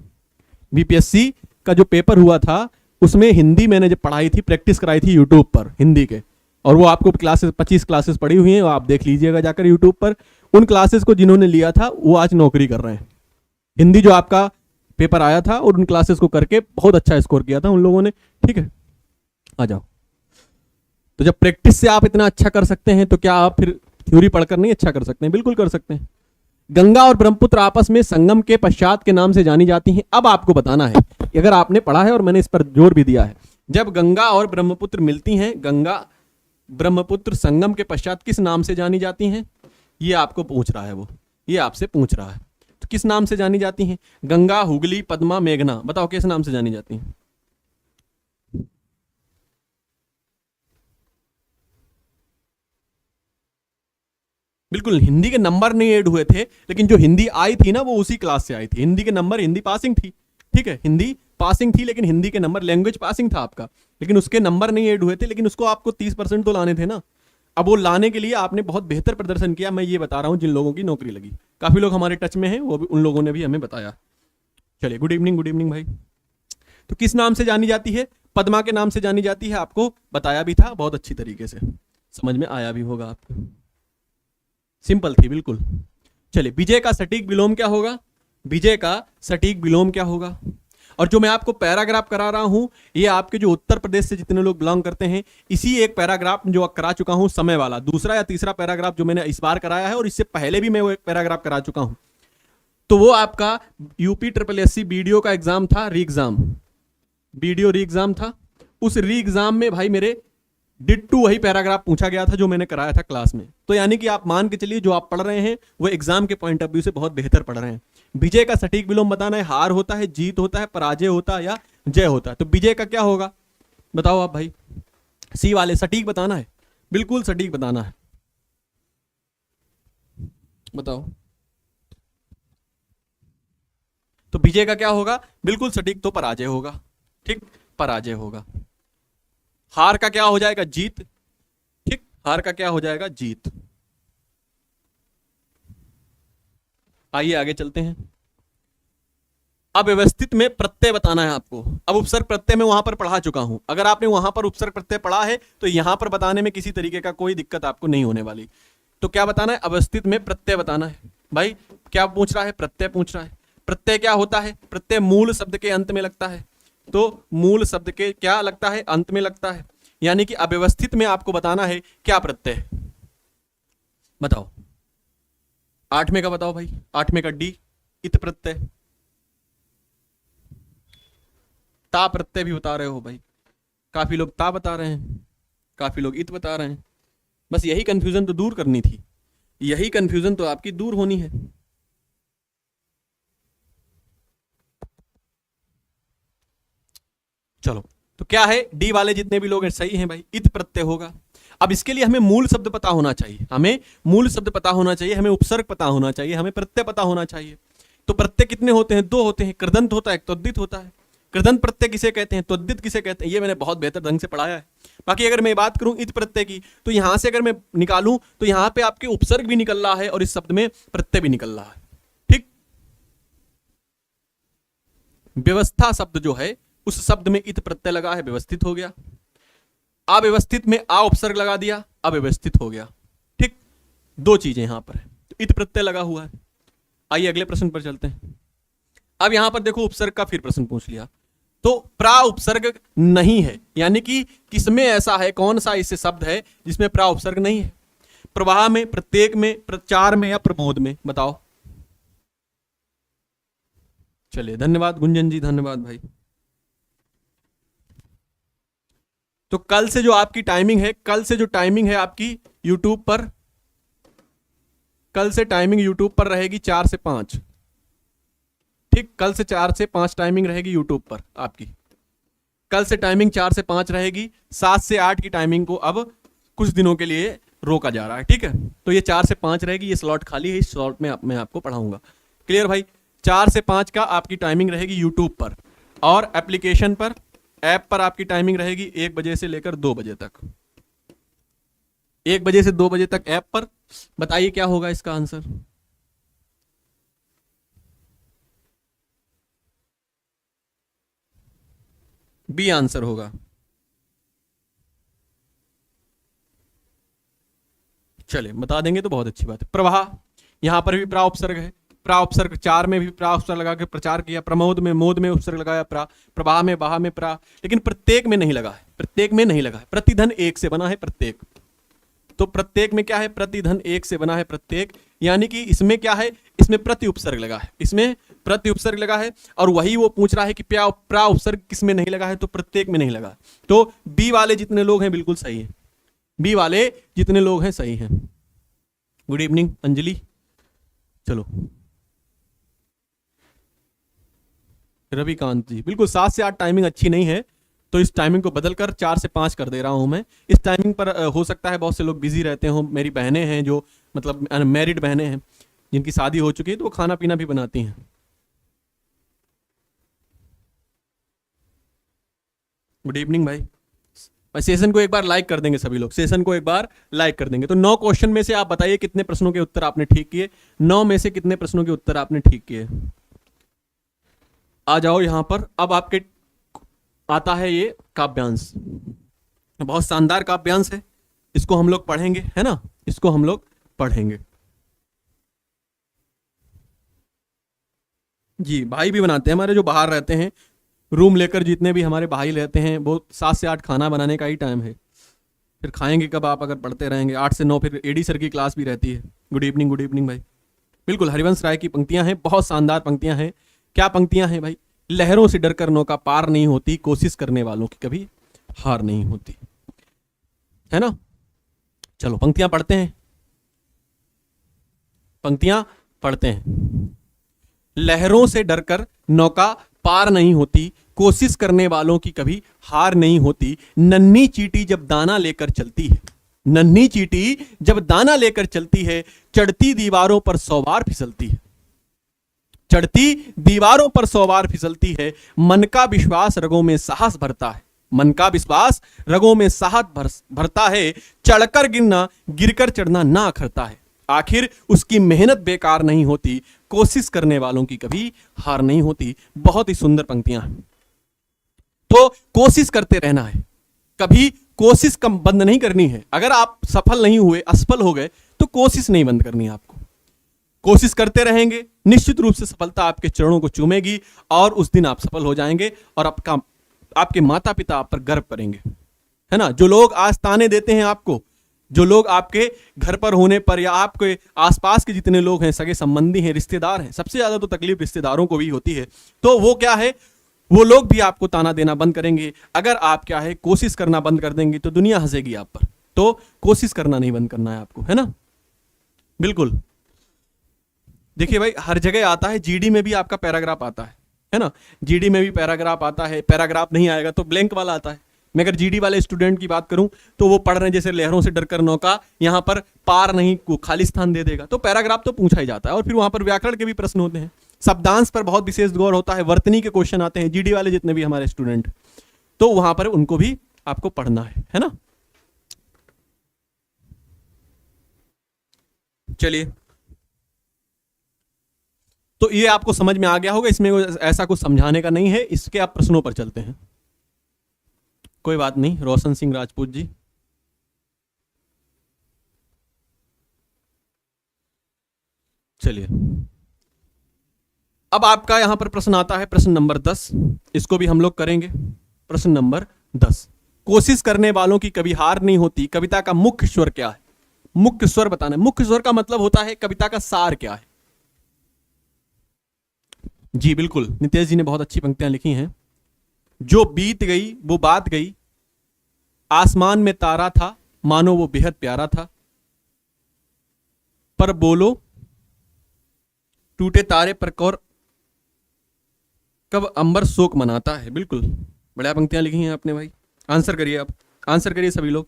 बीपीएससी का जो पेपर हुआ था, उसमें हिंदी मैंने जब पढ़ाई थी, प्रैक्टिस कराई थी यूट्यूब पर हिंदी के, और वो आपको क्लासेस 25 क्लासेस पड़ी हुई हैं, आप देख लीजिएगा जाकर यूट्यूब पर। उन क्लासेस को जिन्होंने लिया था वो आज नौकरी कर रहे हैं। हिंदी जो आपका पेपर आया था और उन क्लासेस को करके बहुत अच्छा स्कोर किया था उन लोगों ने, ठीक है। आ जाओ। तो जब प्रैक्टिस से आप इतना अच्छा कर सकते हैं, तो क्या आप फिर थ्योरी पढ़कर नहीं अच्छा कर सकते हैं? बिल्कुल कर सकते हैं। गंगा और ब्रह्मपुत्र आपस में संगम के पश्चात के नाम से जानी जाती हैं। अब आपको बताना है, अगर आपने पढ़ा है और मैंने इस पर जोर भी दिया है, जब गंगा और ब्रह्मपुत्र मिलती हैं, गंगा ब्रह्मपुत्र संगम के पश्चात किस नाम से जानी जाती हैं? ये आपको पूछ रहा है वो, ये आपसे पूछ रहा है। तो किस नाम से जानी जाती हैं? गंगा, हुगली, पद्मा, मेघना, बताओ किस नाम से जानी जाती हैं? बिल्कुल, हिंदी के नंबर नहीं ऐड हुए थे, लेकिन जो हिंदी आई थी ना, वो उसी क्लास से आई थी। हिंदी के नंबर, हिंदी पासिंग थी, ठीक है, हिंदी पासिंग थी, लेकिन हिंदी के नंबर, लैंग्वेज पासिंग था आपका, लेकिन उसके नंबर नहीं ऐड हुए थे, लेकिन उसको आपको 30% तो लाने थे ना। अब वो लाने के लिए आपने बहुत बेहतर प्रदर्शन किया, मैं ये बता रहा हूं जिन लोगों की नौकरी लगी। काफी लोग हमारे टच में हैं, वो भी, उन लोगों ने भी हमें बताया। चलिए, गुड इवनिंग भाई। तो किस नाम से जानी जाती है? पद्मा के नाम से जानी जाती है, आपको बताया भी था, बहुत अच्छी तरीके से समझ में आया भी होगा आपको, सिंपल थी बिल्कुल। चलिए, विजय का सटीक विलोम क्या होगा? विजय का सटीक विलोम क्या होगा? और जो मैं आपको पैराग्राफ करा रहा हूं, ये आपके जो उत्तर प्रदेश से जितने लोग बिलोंग करते हैं, इसी एक पैराग्राफ जो करा चुका हूं समय वाला, दूसरा या तीसरा पैराग्राफ जो मैंने इस बार कराया है, और इससे पहले भी मैं वो एक पैराग्राफ करा चुका हूं। तो वो आपका यूपी SSSC बीडीओ का एग्जाम था, री एग्जाम, बीडीओ री एग्जाम था। उस री एग्जाम में भाई मेरे डिट्टू वही पैराग्राफ पूछा गया था जो मैंने कराया था क्लास में। तो यानी कि आप मान के चलिए जो आप पढ़ रहे हैं वो एग्जाम के पॉइंट ऑफ व्यू से बहुत बेहतर पढ़ रहे हैं। विजय का सटीक विलोम बताना है, हार होता है, जीत होता है, पराजय होता है या जय होता है। तो विजय का क्या होगा बताओ आप भाई? सी वाले सटीक बताना है, बिल्कुल सटीक बताना है, बताओ। तो विजय का क्या होगा? बिल्कुल सटीक तो पराजय होगा, ठीक, पराजय होगा। हार का क्या हो जाएगा? जीत, ठीक, हार का क्या हो जाएगा? जीत। आइए आगे चलते हैं। अब व्यवस्थित में प्रत्यय बताना है आपको। अब उपसर्ग प्रत्यय में वहां पर पढ़ा चुका हूं, अगर आपने वहां पर उपसर्ग प्रत्यय पढ़ा है तो यहां पर बताने में किसी तरीके का कोई दिक्कत आपको नहीं होने वाली। तो क्या बताना है? अवस्थित में प्रत्यय बताना है। भाई क्या पूछ रहा है? प्रत्यय पूछ रहा है। प्रत्यय क्या होता है? प्रत्यय मूल शब्द के अंत में लगता है। तो मूल शब्द के क्या लगता है? अंत में लगता है। यानी कि अव्यवस्थित में आपको बताना है क्या प्रत्यय, बताओ। 8वें का बताओ भाई, 8वें का डी, इत प्रत्यय। ता प्रत्यय भी बता रहे हो भाई, काफी लोग ता बता रहे हैं, काफी लोग इत बता रहे हैं। बस यही कंफ्यूजन तो दूर करनी थी, यही कंफ्यूजन तो आपकी दूर होनी है। चलो, तो क्या है? डी वाले जितने भी लोग हैं सही हैं भाई, इत प्रत्यय होगा। अब इसके लिए हमें मूल शब्द पता होना चाहिए, हमें मूल शब्द पता होना चाहिए, हमें उपसर्ग पता होना चाहिए, हमें प्रत्यय पता होना चाहिए। तो प्रत्यय कितने होते हैं? 2 होते हैं, कृदंत होता है, त्वद्धित होता है। कृदंत प्रत्यय किसे कहते हैं? त्वद्धित किसे कहते हैं? ये मैंने बहुत बेहतर ढंग से पढ़ाया है। बाकी अगर मैं बात करूं इत प्रत्यय की, तो यहां से अगर मैं निकालूं तो यहां पे आपके उपसर्ग भी निकल रहा है और इस शब्द में प्रत्यय भी निकल रहा है, ठीक। व्यवस्था शब्द जो है उस शब्द में इत प्रत्यय लगा है, व्यवस्थित हो गया। अव्यवस्थित में आ उपसर्ग लगा दिया, अव्यवस्थित हो गया, ठीक। 2 चीजें यहां पर है, तो इत प्रत्यय लगा हुआ है। आइए अगले प्रश्न पर चलते हैं। अब यहां पर देखो उपसर्ग का फिर प्रश्न पूछ लिया, तो प्रा उपसर्ग नहीं है, यानी कि किसमें ऐसा है, कौन सा इससे शब्द है जिसमें प्रा उपसर्ग नहीं है? प्रवाह में, प्रत्येक में, प्रचार में या प्रमोद में, बताओ। चलिए धन्यवाद गुंजन जी, धन्यवाद भाई। तो कल से जो आपकी टाइमिंग है, कल से जो टाइमिंग है आपकी यूट्यूब पर, कल से टाइमिंग यूट्यूब पर रहेगी 4 से 5, ठीक। कल से 4 से 5 टाइमिंग रहेगी यूट्यूब पर आपकी। कल से टाइमिंग 4 से 5 रहेगी। 7 से 8 की टाइमिंग को अब कुछ दिनों के लिए रोका जा रहा है, ठीक है। तो ये 4 से 5 रहेगी, ये स्लॉट खाली है, इस स्लॉट में मैं आपको पढ़ाऊंगा। क्लियर भाई? 4 से 5 का आपकी टाइमिंग रहेगी यूट्यूब पर, और एप्लीकेशन पर, ऐप पर आपकी टाइमिंग रहेगी 1 बजे से लेकर 2 बजे तक। 1 बजे से 2 बजे तक ऐप पर। बताइए क्या होगा इसका आंसर? बी आंसर होगा। चलिए बता देंगे तो बहुत अच्छी बात है। प्रवाह, यहां पर भी प्रा उपसर्ग है, प्रा उपसर्ग। 4 में भी प्रा उपसर्ग लगा के प्रचार किया, प्रमोद में, मोद में उपसर्ग लगाया प्रा, प्रवाह में, बाहा में प्रा, लेकिन प्रत्येक में नहीं लगा है, प्रत्येक में नहीं लगा है। प्रतिधन 1 से बना है प्रत्येक, तो प्रत्येक में क्या है? प्रतिधन 1 से बना है प्रत्येक, यानी कि इसमें क्या है? इसमें प्रति उपसर्ग लगा है, इसमें प्रति उपसर्ग लगा है। और वही वो पूछ रहा है कि प्रा उपसर्ग किसमें नहीं लगा है? तो प्रत्येक में नहीं लगा। तो बी वाले जितने लोग हैं बिल्कुल सही है, बी वाले जितने लोग हैं सही हैं। Good evening Anjali. चलो रविकांत जी, बिल्कुल 7 से 8 टाइमिंग अच्छी नहीं है, तो इस टाइमिंग को बदलकर 4 से 5 कर दे रहा हूं मैं। इस टाइमिंग पर हो सकता है बहुत से लोग बिजी रहते हो, मेरी बहनें हैं जो मतलब अनमैरिड बहनें हैं जिनकी शादी हो चुकी है, तो वो खाना पीना भी बनाती हैं। गुड इवनिंग भाई। सेशन को एक बार लाइक कर देंगे सभी लोग, सेशन को एक बार लाइक कर देंगे। तो 9 क्वेश्चन में से आप बताइए कितने प्रश्नों के उत्तर आपने ठीक किए? 9 में से कितने प्रश्नों के उत्तर आपने ठीक किए? आ जाओ यहां पर। अब आपके आता है ये काव्यांश, बहुत शानदार काव्यांश है, इसको हम लोग पढ़ेंगे, है ना, इसको हम लोग पढ़ेंगे। जी, भाई भी बनाते हैं हमारे जो बाहर रहते हैं, रूम लेकर जितने भी हमारे भाई रहते हैं, वो 7 से 8 खाना बनाने का ही टाइम है। फिर खाएंगे कब आप अगर पढ़ते रहेंगे? 8 से 9 फिर एडी सर की क्लास भी रहती है। गुड इवनिंग भाई। बिल्कुल, हरिवंश राय की पंक्तियां हैं, बहुत शानदार पंक्तियां हैं। क्या पंक्तियां हैं भाई? लहरों से डरकर नौका पार नहीं होती, कोशिश करने वालों की कभी हार नहीं होती, है ना। चलो पंक्तियां पढ़ते हैं, पंक्तियां पढ़ते हैं। लहरों से डरकर नौका पार नहीं होती, कोशिश करने वालों की कभी हार नहीं होती। नन्ही चींटी जब दाना लेकर चलती है, नन्ही चींटी जब दाना लेकर चलती है, चढ़ती दीवारों पर 100 बार फिसलती है, चढ़ती दीवारों पर 100 बार फिसलती है। मन का विश्वास रगों में साहस भरता है, मन का विश्वास रगों में साहस भरता है। चढ़कर गिरना, गिरकर चढ़ना ना अखरता है। आखिर उसकी मेहनत बेकार नहीं होती, कोशिश करने वालों की कभी हार नहीं होती। बहुत ही सुंदर पंक्तियां हैं। तो कोशिश करते रहना है, कभी कोशिश कम बंद नहीं करनी है। अगर आप सफल नहीं हुए, असफल हो गए, तो कोशिश नहीं बंद करनी है आपको। कोशिश करते रहेंगे, निश्चित रूप से सफलता आपके चरणों को चूमेगी और उस दिन आप सफल हो जाएंगे और आपके माता पिता आप पर गर्व करेंगे, है ना। जो लोग आज ताने देते हैं आपको, जो लोग आपके घर पर होने पर या आपके आसपास के जितने लोग हैं, सगे संबंधी हैं, रिश्तेदार हैं, सबसे ज्यादा तो तकलीफ रिश्तेदारों को भी होती है। तो वो क्या है, वो लोग भी आपको ताना देना बंद करेंगे। अगर आप क्या है कोशिश करना बंद कर देंगे तो दुनिया हंसेगी आप पर। तो कोशिश करना नहीं बंद करना है आपको, है ना। बिल्कुल, देखिए भाई, हर जगह आता है, जीडी में भी आपका पैराग्राफ आता है ना। जीडी में भी पैराग्राफ आता है, पैराग्राफ नहीं आएगा तो ब्लैंक वाला आता है। मैं अगर जीडी वाले स्टूडेंट की बात करूं तो वो पढ़ रहे हैं जैसे लहरों से डरकर नौका, यहां पर पार नहीं, को खाली स्थान दे देगा। तो पैराग्राफ तो पूछा ही जाता है। और फिर वहां पर व्याकरण के भी प्रश्न होते हैं, शब्दांश पर बहुत विशेष गौर होता है, वर्तनी के क्वेश्चन आते हैं। जीडी वाले जितने भी हमारे स्टूडेंट, तो वहां पर उनको भी आपको पढ़ना है ना। चलिए, तो ये आपको समझ में आ गया होगा, इसमें ऐसा कुछ समझाने का नहीं है। इसके आप प्रश्नों पर चलते हैं। कोई बात नहीं, रोशन सिंह राजपूत जी। चलिए, अब आपका यहां पर प्रश्न आता है, प्रश्न नंबर 10। इसको भी हम लोग करेंगे। प्रश्न नंबर 10, कोशिश करने वालों की कभी हार नहीं होती, कविता का मुख्य स्वर क्या है? मुख्य स्वर बताना है। मुख्य स्वर का मतलब होता है कविता का सार क्या है। जी बिल्कुल, नितेश जी ने बहुत अच्छी पंक्तियां लिखी हैं। जो बीत गई वो बात गई, आसमान में तारा था, मानो वो बेहद प्यारा था, पर बोलो टूटे तारे पर कब अंबर शोक मनाता है। बिल्कुल, बढ़िया पंक्तियां लिखी हैं आपने भाई। आंसर करिए, आप आंसर करिए सभी लोग।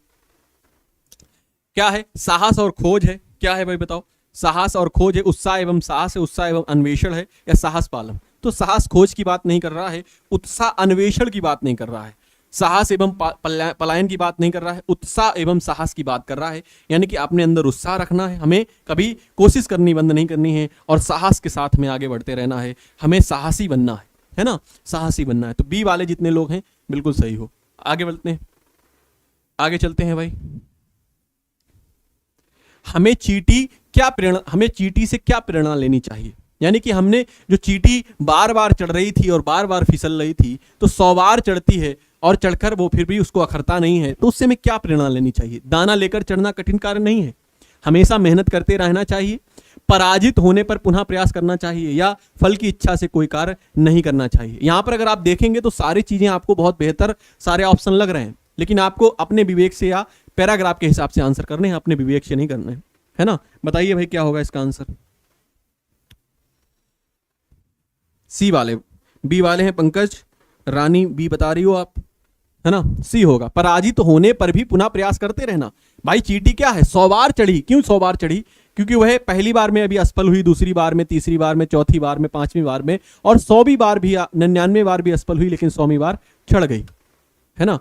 क्या है? साहस और खोज है। क्या है भाई बताओ? साहस और खोज है, उत्साह एवं साहस है, उत्साह एवं अन्वेषण है, या साहस पालन। तो साहस खोज की बात नहीं कर रहा है, उत्साह अन्वेषण की बात नहीं कर रहा है, साहस एवं पलायन की बात नहीं कर रहा है, उत्साह एवं साहस की बात कर रहा है। यानी कि अपने अंदर उत्साह रखना है, हमें कभी कोशिश करनी बंद नहीं करनी है, और साहस के साथ में आगे बढ़ते रहना है। हमें साहसी बनना है ना, साहसी बनना है। तो बी वाले जितने लोग हैं बिल्कुल सही हो। आगे बढ़ते हैं, आगे चलते हैं भाई। हमें चींटी से क्या प्रेरणा लेनी चाहिए? यानी कि हमने जो चींटी बार बार चढ़ रही थी और बार बार फिसल रही थी, तो 100 बार चढ़ती है और चढ़कर वो फिर भी उसको अखरता नहीं है, तो उससे हमें क्या प्रेरणा लेनी चाहिए? दाना लेकर चढ़ना कठिन कार्य नहीं है, हमेशा मेहनत करते रहना चाहिए, पराजित होने पर पुनः प्रयास करना चाहिए, या फल की इच्छा से कोई कार्य नहीं करना चाहिए। यहां पर अगर आप देखेंगे तो सारी चीजें आपको बहुत बेहतर सारे ऑप्शन लग रहे हैं, लेकिन आपको अपने विवेक से या पैराग्राफ के हिसाब से आंसर करने हैं, अपने विवेक से नहीं करने हैं, है ना। बताइए भाई क्या होगा इसका आंसर? सी वाले, बी वाले हैं पंकज रानी, बी बता रही हो आप, है ना। सी होगा, पराजित होने पर भी पुनः प्रयास करते रहना। भाई चींटी क्या है, 100 बार चढ़ी। क्यों 100 बार चढ़ी? क्योंकि वह पहली बार में अभी असफल हुई, दूसरी बार में, तीसरी बार में, चौथी बार में, 5वीं बार में, और 100वीं बार भी, 99 बार भी असफल हुई, लेकिन 100वीं बार चढ़ गई, है ना।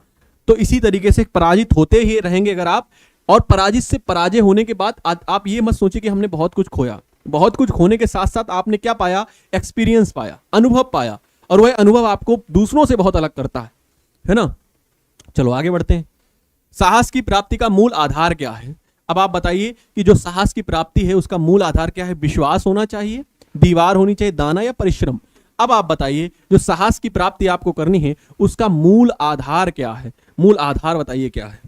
तो इसी तरीके से पराजित होते ही रहेंगे अगर आप, और पराजित से पराजय होने के बाद आप ये मत सोचिए कि हमने बहुत कुछ खोया। बहुत कुछ खोने के साथ साथ आपने क्या पाया? एक्सपीरियंस पाया, अनुभव पाया, और वह अनुभव आपको दूसरों से बहुत अलग करता है ना। चलो आगे बढ़ते हैं। साहस की प्राप्ति का मूल आधार क्या है? अब आप बताइए कि जो साहस की प्राप्ति है उसका मूल आधार क्या है? विश्वास होना चाहिए, दीवार होनी चाहिए, दाना, या परिश्रम? अब आप बताइए जो साहस की प्राप्ति आपको करनी है उसका मूल आधार क्या है? मूल आधार बताइए क्या है?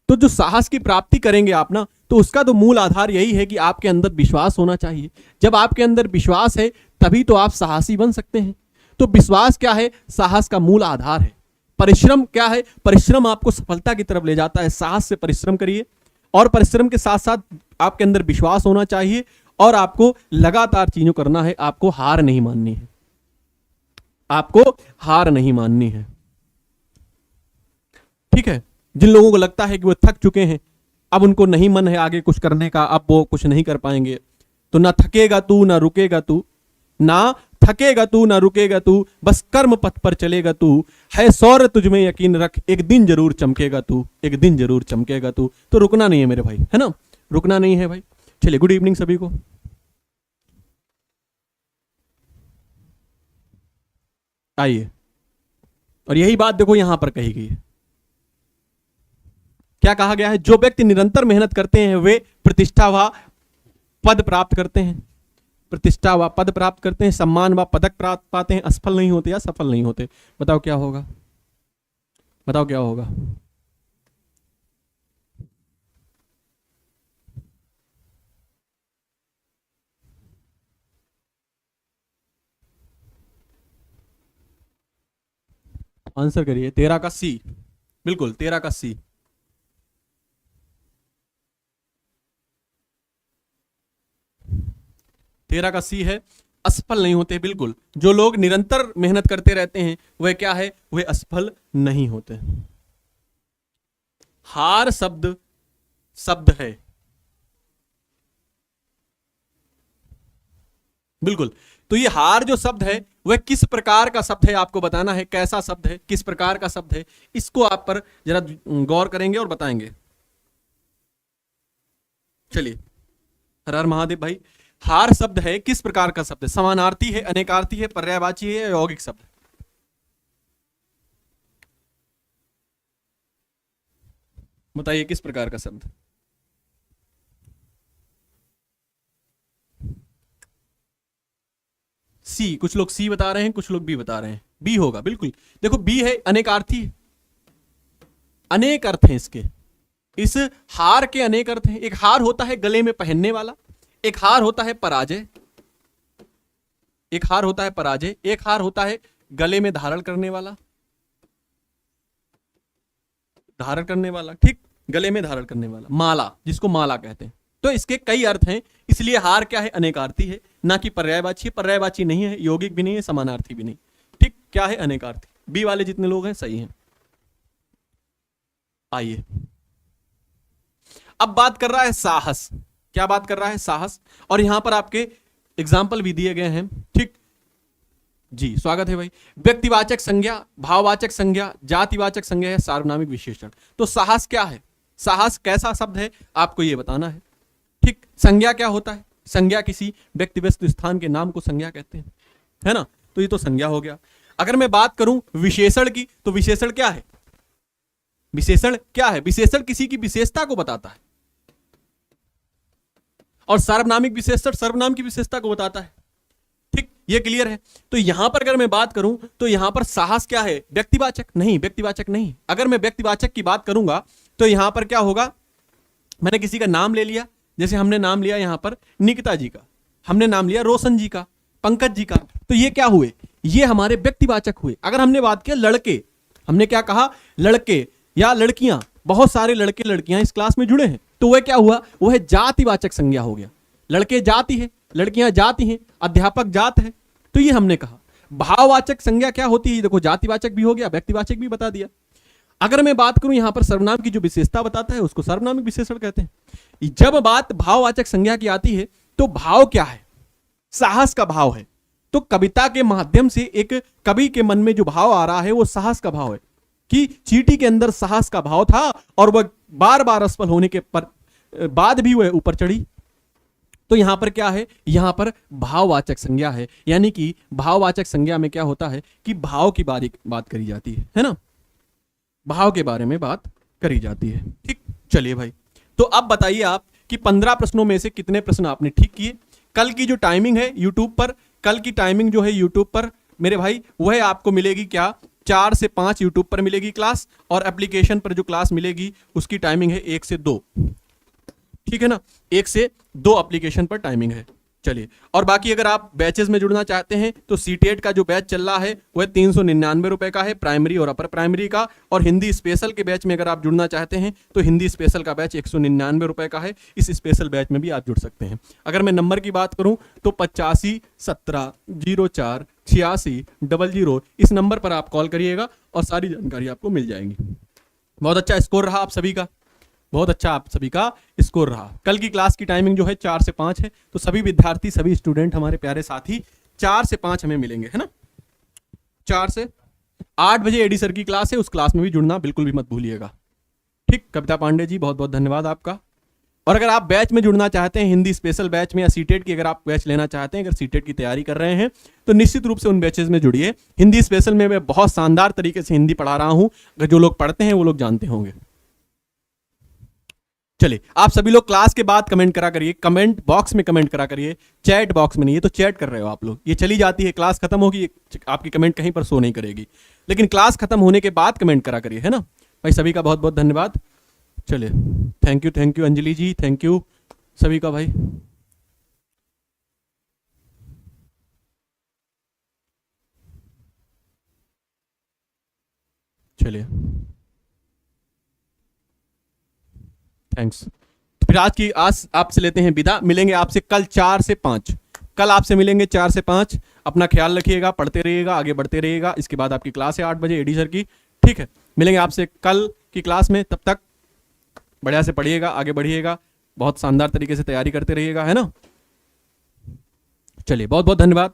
तो जो साहस की प्राप्ति करेंगे आप ना, तो उसका तो मूल आधार यही है कि आपके अंदर विश्वास होना चाहिए। जब आपके अंदर विश्वास है तभी तो आप साहसी बन सकते हैं। तो विश्वास क्या है? साहस का मूल आधार है। परिश्रम क्या है? परिश्रम आपको सफलता की तरफ ले जाता है। साहस से परिश्रम करिए और परिश्रम के साथ साथ आपके अंदर विश्वास होना चाहिए और आपको लगातार चीजों करना है। आपको हार नहीं माननी है, आपको हार नहीं माननी है। ठीक है। जिन लोगों को लगता है कि वो थक चुके हैं, अब उनको नहीं मन है आगे कुछ करने का, अब वो कुछ नहीं कर पाएंगे, तो ना थकेगा तू ना रुकेगा तू, ना थकेगा तू ना रुकेगा तू, बस कर्म पथ पर चलेगा तू, है शौर्य तुझ में यकीन रख, एक दिन जरूर चमकेगा तू, एक दिन जरूर चमकेगा तू। तो रुकना नहीं है मेरे भाई, है ना, रुकना नहीं है भाई। चलिए, गुड इवनिंग सभी को। आइए, और यही बात देखो यहां पर कही गई है। क्या कहा गया है? जो व्यक्ति निरंतर मेहनत करते हैं वे प्रतिष्ठा व पद प्राप्त करते हैं, प्रतिष्ठा व पद प्राप्त करते हैं, सम्मान व पदक प्राप्त पाते हैं, असफल नहीं होते या सफल नहीं होते। बताओ क्या होगा? बताओ क्या होगा? आंसर करिए। 13 का सी, बिल्कुल 13 का सी। तेरह का सी है, असफल नहीं होते। बिल्कुल, जो लोग निरंतर मेहनत करते रहते हैं वह क्या है? वे असफल नहीं होते। हार शब्द शब्द है, बिल्कुल। तो ये हार जो शब्द है वह किस प्रकार का शब्द है आपको बताना है। कैसा शब्द है, किस प्रकार का शब्द है, इसको आप पर जरा गौर करेंगे और बताएंगे। चलिए, हर हर महादेव भाई। हार शब्द है, किस प्रकार का शब्द है? समानार्थी है, अनेकार्थी है, पर्यायवाची है, यौगिक शब्द है? बताइए किस प्रकार का शब्द? सी, कुछ लोग सी बता रहे हैं, कुछ लोग बी बता रहे हैं। बी होगा, बिल्कुल। देखो बी है, अनेकार्थी, अनेक अर्थ हैं इसके। इस हार के अनेक अर्थ हैं। एक हार होता है गले में पहनने वाला, एक हार होता है पराजय, एक हार होता है पराजय, एक हार होता है गले में धारण करने वाला, धारण करने वाला, ठीक, गले में धारण करने वाला, माला, जिसको माला कहते हैं। तो इसके कई अर्थ हैं, इसलिए हार क्या है? अनेकार्थी है, ना कि पर्यायवाची। पर्यायवाची नहीं है, यौगिक भी नहीं है, समानार्थी भी नहीं। ठीक, क्या है? अनेकार्थी। बी वाले जितने लोग हैं सही हैं। आइए, अब बात कर रहा है साहस। क्या बात कर रहा है? साहस। और यहां पर आपके एग्जाम्पल भी दिए गए हैं। ठीक जी, स्वागत है भाई। व्यक्तिवाचक संज्ञा, भाववाचक संज्ञा, जातिवाचक संज्ञा है, सार्वनामिक विशेषण। तो साहस क्या है? साहस कैसा शब्द है आपको यह बताना है। ठीक, संज्ञा क्या होता है? संज्ञा किसी व्यक्ति वस्तु स्थान के नाम को संज्ञा कहते हैं, है ना। तो ये तो संज्ञा हो गया। अगर मैं बात करूं विशेषण की, तो विशेषण क्या है? विशेषण क्या है? विशेषण किसी की विशेषता को बताता है। और सार्वनामिक विशेषण सर्वनाम की विशेषता को बताता है। ठीक, ये क्लियर है। तो यहां पर अगर मैं बात करूं तो यहां पर साहस क्या है? व्यक्तिवाचक नहीं, व्यक्तिवाचक नहीं। अगर मैं व्यक्तिवाचक की बात करूंगा तो यहां पर क्या होगा? मैंने किसी का नाम ले लिया, जैसे हमने नाम लिया यहां पर निकिता जी का, हमने नाम लिया रोशन जी का, पंकज जी का, तो ये क्या हुए? ये हमारे व्यक्तिवाचक हुए। अगर हमने बात किया लड़के, हमने क्या कहा? लड़के या लड़कियां, बहुत सारे लड़के लड़कियां इस क्लास में जुड़े हैं, तो वह क्या हुआ? वह जातिवाचक संज्ञा हो गया। लड़के जाति है, लड़कियां जाति हैं, अध्यापक जात है, तो ये हमने कहा। भाववाचक संज्ञा क्या होती है? देखो, जातिवाचक भी हो गया, व्यक्तिवाचक भी बता दिया। अगर मैं बात करूं यहां पर सर्वनाम की जो विशेषता बताता है उसको सर्वनामिक विशेषण कहते हैं। जब बात भाववाचक संज्ञा की आती है तो भाव क्या है? साहस का भाव है। तो कविता के माध्यम से एक कवि के मन में जो भाव आ रहा है वो साहस का भाव है कि चींटी के अंदर साहस का भाव था और वह बार बार असफल होने के बाद भी वह ऊपर चढ़ी। तो यहां पर क्या है? यहां पर भाववाचक संज्ञा है, यानी कि भाववाचक संज्ञा में क्या होता है कि भाव की बात करी जाती है ना, भाव के बारे में बात करी जाती है। ठीक, चलिए भाई, तो अब बताइए आप कि 15 प्रश्नों में से कितने प्रश्न आपने ठीक किए, कल की जो टाइमिंग है यूट्यूब पर, कल की टाइमिंग जो है यूट्यूब पर मेरे भाई वह आपको मिलेगी क्या, 4 से 5 यूट्यूब पर मिलेगी क्लास, और एप्लीकेशन पर जो क्लास मिलेगी उसकी टाइमिंग है 1 से 2, ठीक है ना, 1 से 2 एप्लीकेशन पर टाइमिंग है। चलिए, और बाकी अगर आप बैचेस में जुड़ना चाहते हैं तो सीटेट का जो बैच चल रहा है वह 399 रुपए का है, प्राइमरी और अपर प्राइमरी का। और हिंदी स्पेशल के बैच में अगर आप जुड़ना चाहते हैं तो हिंदी स्पेशल का बैच 199 रुपए का है। इस स्पेशल बैच में भी आप जुड़ सकते हैं। अगर मैं नंबर की बात करूं तो 8517048600 इस नंबर पर आप कॉल करिएगा और सारी जानकारी आपको मिल जाएंगी। बहुत अच्छा स्कोर रहा आप सभी का, बहुत अच्छा आप सभी का स्कोर रहा। कल की क्लास की टाइमिंग जो है 4 से 5 है, तो सभी विद्यार्थी, सभी स्टूडेंट, हमारे प्यारे साथी 4 से 5 हमें मिलेंगे, है ना। 4 से 8 बजे एडी सर की क्लास है, उस क्लास में भी जुड़ना बिल्कुल भी मत भूलिएगा। ठीक, कविता पांडे जी बहुत बहुत धन्यवाद आपका। और अगर आप बैच में जुड़ना चाहते हैं, हिंदी स्पेशल बैच में या सीटेट की अगर आप बैच लेना चाहते हैं, अगर सीटेट की तैयारी कर रहे हैं तो निश्चित रूप से उन बैचेस में जुड़िए। हिंदी स्पेशल में मैं बहुत शानदार तरीके से हिंदी पढ़ा रहा हूं, अगर जो लोग पढ़ते हैं वो लोग जानते होंगे। चलिए, आप सभी लोग क्लास के बाद कमेंट करा करिए, कमेंट बॉक्स में कमेंट करा करिए, चैट बॉक्स में नहीं। ये तो चैट कर रहे हो आप लोग, ये चली जाती है, क्लास खत्म होगी, आपकी कमेंट कहीं पर शो नहीं करेगी, लेकिन क्लास खत्म होने के बाद कमेंट करा करिए, है ना भाई। सभी का बहुत बहुत धन्यवाद। चलिए, thank you Anjali ji, thank you सभी का भाई। चलिए, थैंक्स। तो फिर आज आपसे लेते हैं विदा, मिलेंगे आपसे कल 4 से 5, कल आपसे मिलेंगे 4 से 5। अपना ख्याल रखिएगा, पढ़ते रहिएगा, आगे बढ़ते रहिएगा। इसके बाद आपकी क्लास है 8 बजे एडी सर की, ठीक है। मिलेंगे आपसे कल की क्लास में, तब तक बढ़िया से पढ़िएगा, आगे बढ़िएगा, बहुत शानदार तरीके से तैयारी करते रहिएगा, है ना। चलिए, बहुत बहुत धन्यवाद।